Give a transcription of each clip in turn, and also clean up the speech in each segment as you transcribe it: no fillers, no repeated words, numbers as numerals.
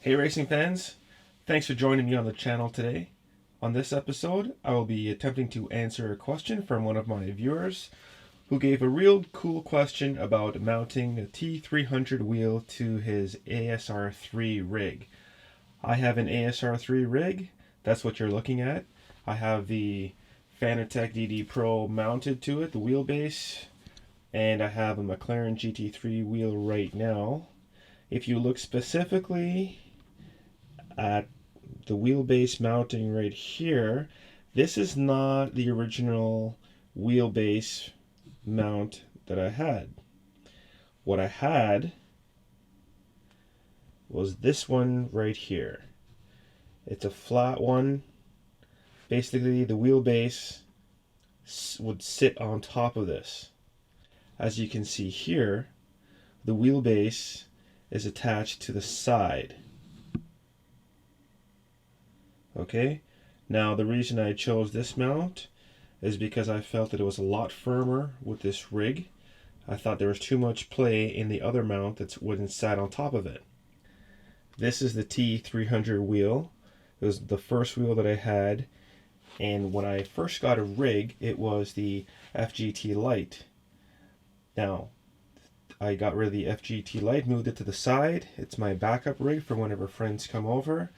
Hey racing fans, thanks for joining me on the channel today. On this episode, I will be attempting to answer a question from one of my viewers who gave a real cool question about mounting a T300 wheel to his ASR3 rig. I have an ASR3 rig, that's what you're looking at. I have the Fanatec DD Pro mounted to it, the wheelbase, and I have a McLaren GT3 wheel right now. If you look specifically at the wheelbase mounting right here, this is not the original wheelbase mount that I had. What I had was this one right here. It's a flat one. Basically, the wheelbase would sit on top of this. As you can see here, the wheelbase is attached to the side. Okay, now the reason I chose this mount is because I felt that it was a lot firmer with this rig. I thought there was too much play in the other mount that wouldn't sat on top of it. This is the T300 wheel. It was the first wheel that I had, and when I first got a rig, it was the FGT Lite. Now, I got rid of the FGT Lite, moved it to the side. It's my backup rig for whenever friends come over.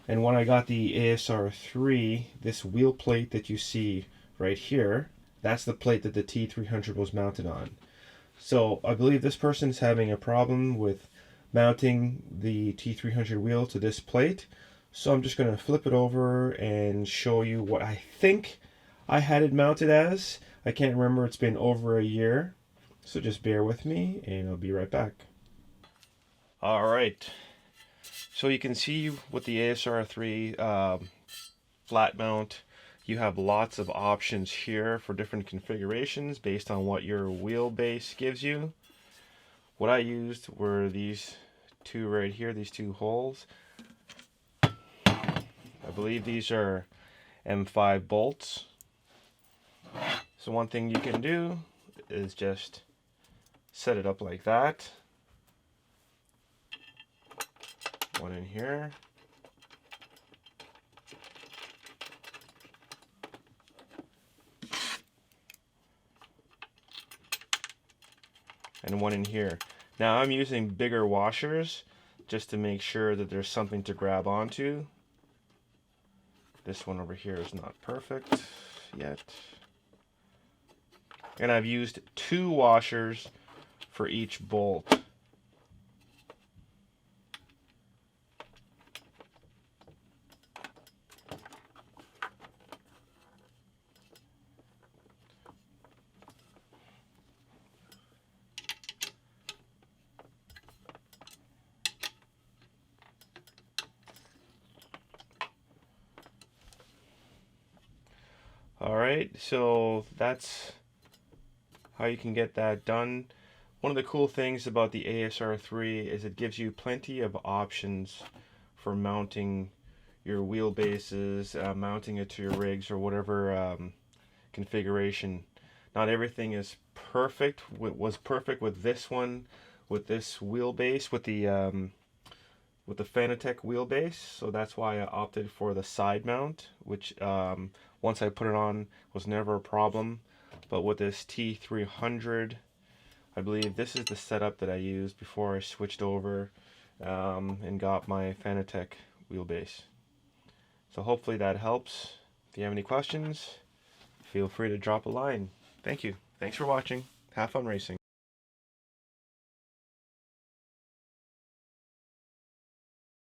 And when I got the ASR3, this wheel plate that you see right here, that's the plate that the T300 was mounted on. So I believe this person is having a problem with mounting the T300 wheel to this plate. So I'm just going to flip it over and show you what I think I had it mounted as. I can't remember, it's been over a year. So just bear with me and I'll be right back. Alright. So you can see with the ASR3 flat mount, you have lots of options here for different configurations based on what your wheelbase gives you. What I used were these two right here, these two holes. I believe these are M5 bolts. So one thing you can do is just set it up like that. One in here. And one in here. Now I'm using bigger washers just to make sure that there's something to grab onto. This one over here is not perfect yet. And I've used 2 washers for each bolt. Alright, so that's how you can get that done. One of the cool things about the ASR3 is it gives you plenty of options for mounting your wheelbases, mounting it to your rigs or whatever configuration. Not everything is perfect. What was perfect with this one, with this wheelbase, with the Fanatec wheelbase, so that's why I opted for the side mount, which once I put it on was never a problem. But with this T300, I believe this is the setup that I used before I switched over and got my Fanatec wheelbase. So hopefully that helps. If you have any questions, feel free to drop a line. Thank you. Thanks for watching. Have fun racing.